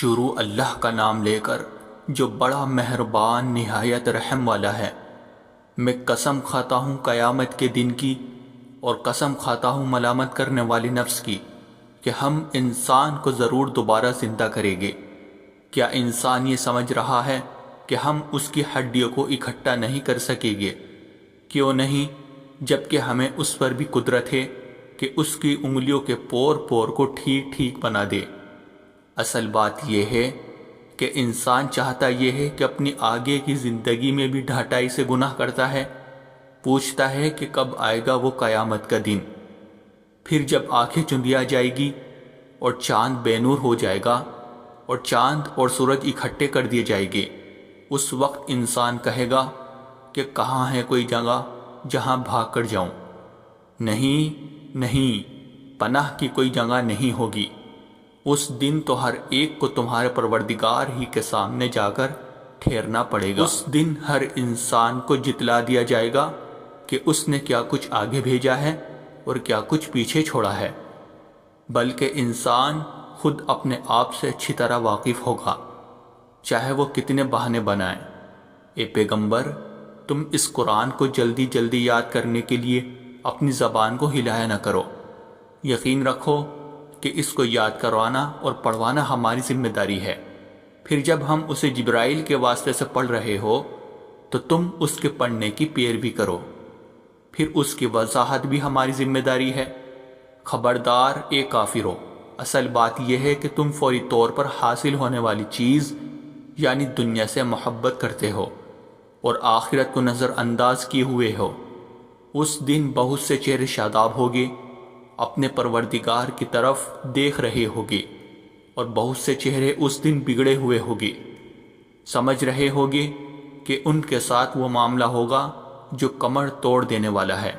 شروع اللہ کا نام لے کر جو بڑا مہربان نہایت رحم والا ہے۔ میں قسم کھاتا ہوں قیامت کے دن کی، اور قسم کھاتا ہوں ملامت کرنے والی نفس کی کہ ہم انسان کو ضرور دوبارہ زندہ کریں گے۔ کیا انسان یہ سمجھ رہا ہے کہ ہم اس کی ہڈیوں کو اکٹھا نہیں کر سکیں گے؟ کیوں نہیں، جبکہ ہمیں اس پر بھی قدرت ہے کہ اس کی انگلیوں کے پور پور کو ٹھیک ٹھیک بنا دے۔ اصل بات یہ ہے کہ انسان چاہتا یہ ہے کہ اپنی آگے کی زندگی میں بھی ڈھٹائی سے گناہ کرتا ہے، پوچھتا ہے کہ کب آئے گا وہ قیامت کا دن۔ پھر جب آنکھیں چندیا جائے گی اور چاند بے نور ہو جائے گا اور چاند اور سورج اکٹھے کر دیے جائیں گے، اس وقت انسان کہے گا کہ کہاں ہے کوئی جگہ جہاں بھاگ کر جاؤں؟ نہیں، پناہ کی کوئی جگہ نہیں ہوگی۔ اس دن تو ہر ایک کو تمہارے پروردگار ہی کے سامنے جا کر ٹھہرنا پڑے گا۔ اس دن ہر انسان کو جتلا دیا جائے گا کہ اس نے کیا کچھ آگے بھیجا ہے اور کیا کچھ پیچھے چھوڑا ہے، بلکہ انسان خود اپنے آپ سے اچھی طرح واقف ہوگا، چاہے وہ کتنے بہانے بنائے۔ اے پیغمبر، تم اس قرآن کو جلدی جلدی یاد کرنے کے لیے اپنی زبان کو ہلایا نہ کرو۔ یقین رکھو کہ اس کو یاد کروانا اور پڑھوانا ہماری ذمہ داری ہے۔ پھر جب ہم اسے جبرائیل کے واسطے سے پڑھ رہے ہو تو تم اس کے پڑھنے کی پیروی کرو، پھر اس کی وضاحت بھی ہماری ذمہ داری ہے۔ خبردار اے کافرو، اصل بات یہ ہے کہ تم فوری طور پر حاصل ہونے والی چیز یعنی دنیا سے محبت کرتے ہو اور آخرت کو نظر انداز کیے ہوئے ہو۔ اس دن بہت سے چہرے شاداب ہوگے، اپنے پروردگار کی طرف دیکھ رہے ہوگے، اور بہت سے چہرے اس دن بگڑے ہوئے ہوگے، سمجھ رہے ہوگے کہ ان کے ساتھ وہ معاملہ ہوگا جو کمر توڑ دینے والا ہے۔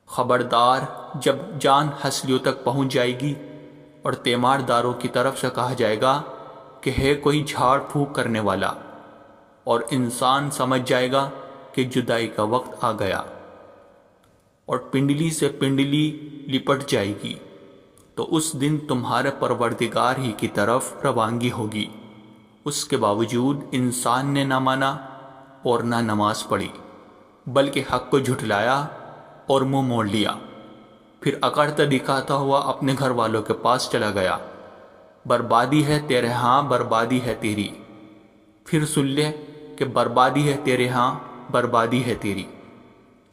خبردار جب جان ہنسلیوں تک پہنچ جائے گی اور تیمار داروں کی طرف سے کہا جائے گا کہ ہے کوئی جھاڑ پھونک کرنے والا، اور انسان سمجھ جائے گا کہ جدائی کا وقت آ گیا، اور پنڈلی سے پنڈلی لپٹ جائے گی، تو اس دن تمہارے پروردگار ہی کی طرف روانگی ہوگی۔ اس کے باوجود انسان نے نہ مانا اور نہ نماز پڑھی، بلکہ حق کو جھٹلایا اور منہ موڑ لیا، پھر اکڑتا دکھاتا ہوا اپنے گھر والوں کے پاس چلا گیا۔ بربادی ہے تیرے ہاں، بربادی ہے تیری، پھر سن لے کہ بربادی ہے تیرے ہاں، بربادی ہے تیری۔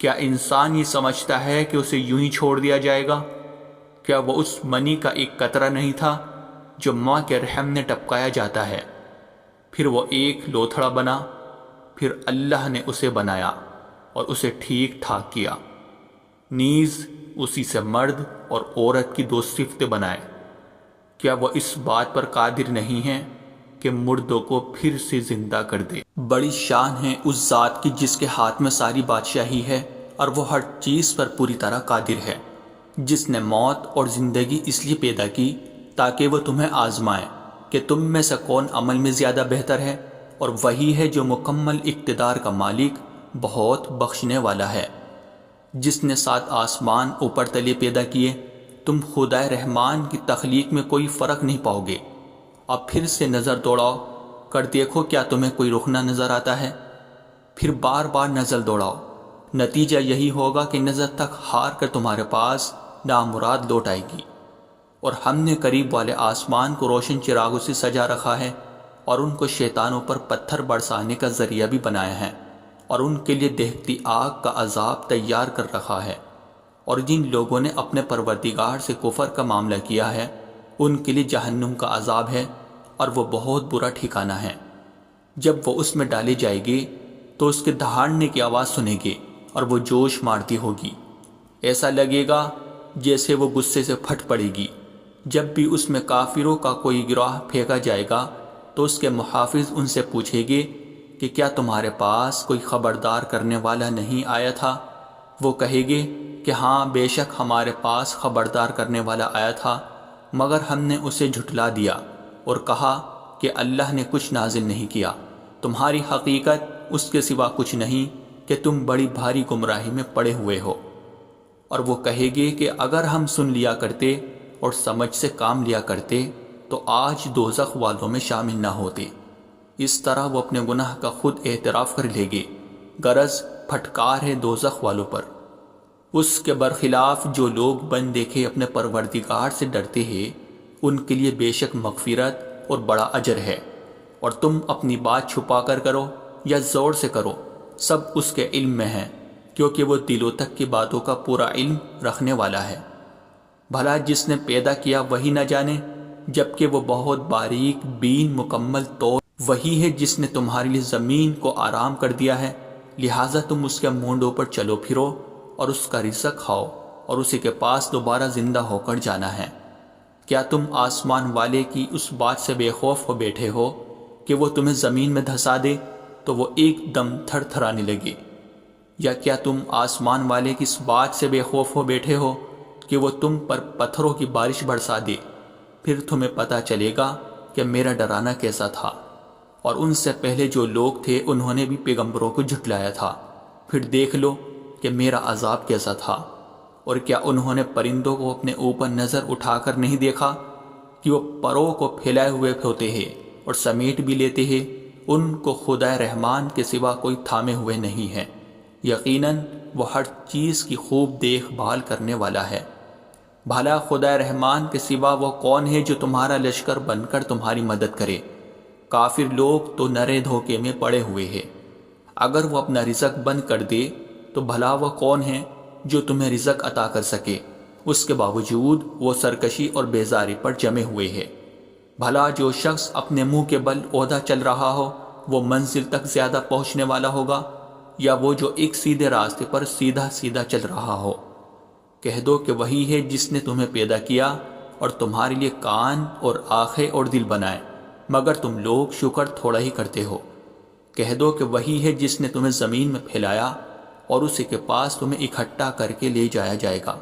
کیا انسان یہ سمجھتا ہے کہ اسے یوں ہی چھوڑ دیا جائے گا؟ کیا وہ اس منی کا ایک قطرہ نہیں تھا جو ماں کے رحم نے ٹپکایا جاتا ہے، پھر وہ ایک لوتھڑا بنا، پھر اللہ نے اسے بنایا اور اسے ٹھیک ٹھاک کیا، نیز اسی سے مرد اور عورت کی 2 صفتیں بنائے۔ کیا وہ اس بات پر قادر نہیں ہے کہ مردوں کو پھر سے زندہ کر دے؟ بڑی شان ہے اس ذات کی جس کے ہاتھ میں ساری بادشاہی ہے اور وہ ہر چیز پر پوری طرح قادر ہے، جس نے موت اور زندگی اس لیے پیدا کی تاکہ وہ تمہیں آزمائے کہ تم میں سے کون عمل میں زیادہ بہتر ہے، اور وہی ہے جو مکمل اقتدار کا مالک، بہت بخشنے والا ہے، جس نے 7 آسمان اوپر تلے پیدا کیے۔ تم خدائے رحمان کی تخلیق میں کوئی فرق نہیں پاؤ گے۔ اب پھر سے نظر دوڑاؤ کر دیکھو کیا تمہیں کوئی رخنہ نظر آتا ہے، پھر بار بار نظر دوڑاؤ، نتیجہ یہی ہوگا کہ نظر تک ہار کر تمہارے پاس نامراد لوٹ آئے گی۔ اور ہم نے قریب والے آسمان کو روشن چراغوں سے سجا رکھا ہے، اور ان کو شیطانوں پر پتھر برسانے کا ذریعہ بھی بنایا ہے، اور ان کے لیے دہتی آگ کا عذاب تیار کر رکھا ہے۔ اور جن لوگوں نے اپنے پروردگار سے کفر کا معاملہ کیا ہے، ان کے لیے جہنم کا عذاب ہے، اور وہ بہت برا ٹھکانہ ہے۔ جب وہ اس میں ڈالے جائے گے تو اس کے دہاڑنے کی آواز سنے گے اور وہ جوش مارتی ہوگی، ایسا لگے گا جیسے وہ غصے سے پھٹ پڑے گی۔ جب بھی اس میں کافروں کا کوئی گروہ پھینکا جائے گا تو اس کے محافظ ان سے پوچھیں گے کہ کیا تمہارے پاس کوئی خبردار کرنے والا نہیں آیا تھا؟ وہ کہے گے کہ ہاں، بے شک ہمارے پاس خبردار کرنے والا آیا تھا، مگر ہم نے اسے جھٹلا دیا اور کہا کہ اللہ نے کچھ نازل نہیں کیا۔ تمہاری حقیقت اس کے سوا کچھ نہیں کہ تم بڑی بھاری گمراہی میں پڑے ہوئے ہو۔ اور وہ کہے گے کہ اگر ہم سن لیا کرتے اور سمجھ سے کام لیا کرتے تو آج دوزخ والوں میں شامل نہ ہوتے۔ اس طرح وہ اپنے گناہ کا خود اعتراف کر لیں گے، غرض پھٹکار ہے دوزخ والوں پر۔ اس کے برخلاف جو لوگ بن دیکھے اپنے پروردگار سے ڈرتے ہیں، ان کے لیے بے شک مغفرت اور بڑا اجر ہے۔ اور تم اپنی بات چھپا کر کرو یا زور سے کرو، سب اس کے علم میں ہے، کیونکہ وہ دلوں تک کی باتوں کا پورا علم رکھنے والا ہے۔ بھلا جس نے پیدا کیا وہی نہ جانے، جبکہ وہ بہت باریک بین مکمل طور وہی ہے جس نے تمہارے لیے زمین کو آرام کر دیا ہے، لہٰذا تم اس کے مونڈوں پر چلو پھرو اور اس کا رزق کھاؤ اور اسی کے پاس دوبارہ زندہ ہو کر جانا ہے۔ کیا تم آسمان والے کی اس بات سے بے خوف ہو بیٹھے ہو کہ وہ تمہیں زمین میں دھسا دے تو وہ ایک دم تھر تھرانے لگے؟ یا کیا تم آسمان والے کی اس بات سے بے خوف ہو بیٹھے ہو کہ وہ تم پر پتھروں کی بارش برسا دے؟ پھر تمہیں پتہ چلے گا کہ میرا ڈرانا کیسا تھا۔ اور ان سے پہلے جو لوگ تھے انہوں نے بھی پیغمبروں کو جھٹلایا تھا، پھر دیکھ لو کہ میرا عذاب کیسا تھا۔ اور کیا انہوں نے پرندوں کو اپنے اوپر نظر اٹھا کر نہیں دیکھا کہ وہ پروں کو پھیلائے ہوئے ہوتے ہیں اور سمیٹ بھی لیتے ہیں؟ ان کو خدا رحمان کے سوا کوئی تھامے ہوئے نہیں ہے، یقیناً وہ ہر چیز کی خوب دیکھ بھال کرنے والا ہے۔ بھلا خدا رحمان کے سوا وہ کون ہے جو تمہارا لشکر بن کر تمہاری مدد کرے؟ کافر لوگ تو نرے دھوکے میں پڑے ہوئے ہیں۔ اگر وہ اپنا رزق بند کر دے تو بھلا وہ کون ہے جو تمہیں رزق عطا کر سکے؟ اس کے باوجود وہ سرکشی اور بیزاری پر جمے ہوئے ہے۔ بھلا جو شخص اپنے منہ کے بل عہدہ چل رہا ہو وہ منزل تک زیادہ پہنچنے والا ہوگا، یا وہ جو ایک سیدھے راستے پر سیدھا سیدھا چل رہا ہو؟ کہہ دو کہ وہی ہے جس نے تمہیں پیدا کیا اور تمہارے لیے کان اور آنکھیں اور دل بنائے، مگر تم لوگ شکر تھوڑا ہی کرتے ہو۔ کہہ دو کہ وہی ہے جس نے تمہیں زمین میں پھیلایا اور اسی کے پاس تمہیں اکٹھا کر کے لے جایا جائے گا۔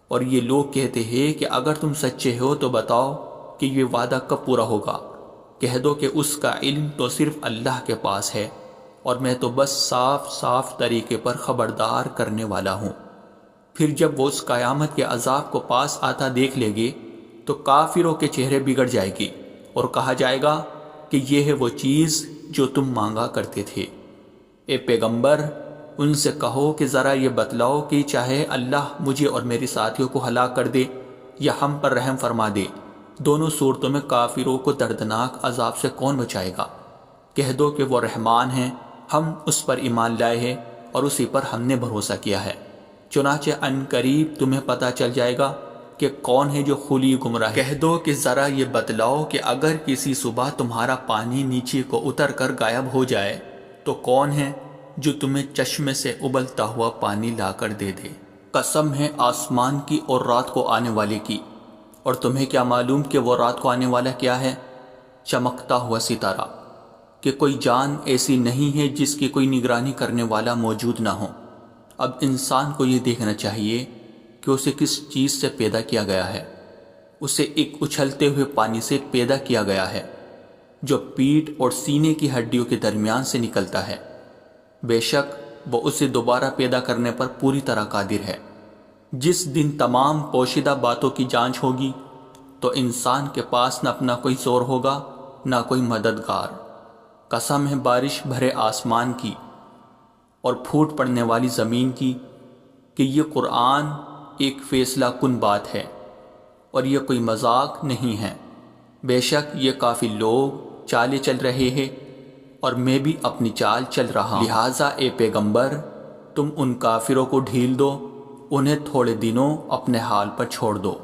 اور یہ لوگ کہتے ہیں کہ اگر تم سچے ہو تو بتاؤ کہ یہ وعدہ کب پورا ہوگا؟ کہہ دو کہ اس کا علم تو صرف اللہ کے پاس ہے، اور میں تو بس صاف صاف طریقے پر خبردار کرنے والا ہوں۔ پھر جب وہ اس قیامت کے عذاب کو پاس آتا دیکھ لے گے تو کافروں کے چہرے بگڑ جائے گی اور کہا جائے گا کہ یہ ہے وہ چیز جو تم مانگا کرتے تھے۔ اے پیغمبر، ان سے کہو کہ ذرا یہ بتلاؤ کہ چاہے اللہ مجھے اور میرے ساتھیوں کو ہلاک کر دے یا ہم پر رحم فرما دے، دونوں صورتوں میں کافروں کو دردناک عذاب سے کون بچائے گا؟ کہہ دو کہ وہ رحمان ہیں، ہم اس پر ایمان لائے ہیں اور اسی پر ہم نے بھروسہ کیا ہے، چنانچہ ان قریب تمہیں پتہ چل جائے گا کہ کون ہے جو خلی گمراہ ہے۔ کہہ دو کہ ذرا یہ بتلاؤ کہ اگر کسی صبح تمہارا پانی نیچے کو اتر کر غائب ہو جائے تو کون ہے جو تمہیں چشمے سے ابلتا ہوا پانی لا کر دے دے؟ قسم ہے آسمان کی اور رات کو آنے والے کی، اور تمہیں کیا معلوم کہ وہ رات کو آنے والا کیا ہے؟ چمکتا ہوا ستارہ، کہ کوئی جان ایسی نہیں ہے جس کی کوئی نگرانی کرنے والا موجود نہ ہو۔ اب انسان کو یہ دیکھنا چاہیے کہ اسے کس چیز سے پیدا کیا گیا ہے۔ اسے ایک اچھلتے ہوئے پانی سے پیدا کیا گیا ہے جو پیٹھ اور سینے کی ہڈیوں کے درمیان سے نکلتا ہے۔ بے شک وہ اسے دوبارہ پیدا کرنے پر پوری طرح قادر ہے۔ جس دن تمام پوشیدہ باتوں کی جانچ ہوگی تو انسان کے پاس نہ اپنا کوئی زور ہوگا نہ کوئی مددگار۔ قسم ہے بارش بھرے آسمان کی اور پھوٹ پڑنے والی زمین کی کہ یہ قرآن ایک فیصلہ کن بات ہے اور یہ کوئی مذاق نہیں ہے۔ بے شک یہ کافی لوگ چالیں چل رہے ہیں اور میں بھی اپنی چال چل رہا ہوں، لہٰذا اے پیغمبر تم ان کافروں کو ڈھیل دو، انہیں تھوڑے دنوں اپنے حال پر چھوڑ دو۔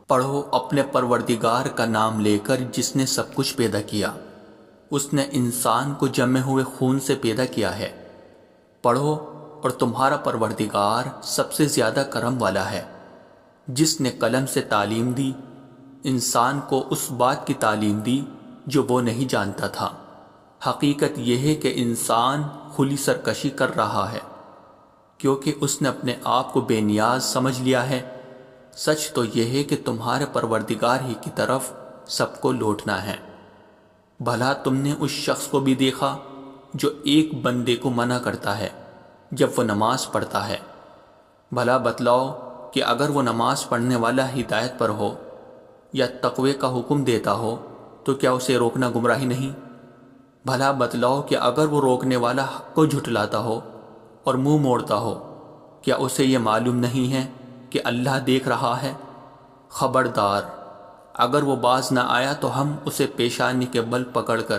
پڑھو اپنے پروردگار کا نام لے کر جس نے سب کچھ پیدا کیا، اس نے انسان کو جمے ہوئے خون سے پیدا کیا ہے۔ پڑھو اور تمہارا پروردگار سب سے زیادہ کرم والا ہے، جس نے قلم سے تعلیم دی، انسان کو اس بات کی تعلیم دی جو وہ نہیں جانتا تھا۔ حقیقت یہ ہے کہ انسان کھلی سرکشی کر رہا ہے کیونکہ اس نے اپنے آپ کو بے نیاز سمجھ لیا ہے۔ سچ تو یہ ہے کہ تمہارے پروردگار ہی کی طرف سب کو لوٹنا ہے۔ بھلا تم نے اس شخص کو بھی دیکھا جو ایک بندے کو منع کرتا ہے جب وہ نماز پڑھتا ہے؟ بھلا بتلاؤ کہ اگر وہ نماز پڑھنے والا ہدایت پر ہو یا تقوی کا حکم دیتا ہو تو کیا اسے روکنا گمراہی نہیں؟ بھلا بتلاؤ کہ اگر وہ روکنے والا حق کو جھٹلاتا ہو اور منہ موڑتا ہو، کیا اسے یہ معلوم نہیں ہے کہ اللہ دیکھ رہا ہے؟ خبردار، اگر وہ باز نہ آیا تو ہم اسے پیشانی کے بل پکڑ کر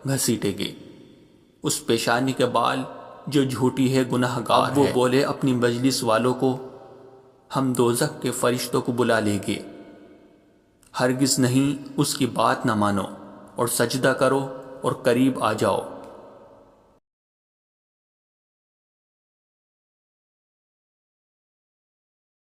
گھسیٹیں گے، اس پیشانی کے بال جو جھوٹی ہے، گناہ گار ہے۔ وہ بولے اپنی مجلس والوں کو، ہم دوزخ کے فرشتوں کو بلا لیں گے، ہرگز نہیں، اس کی بات نہ مانو اور سجدہ کرو اور قریب آ جاؤ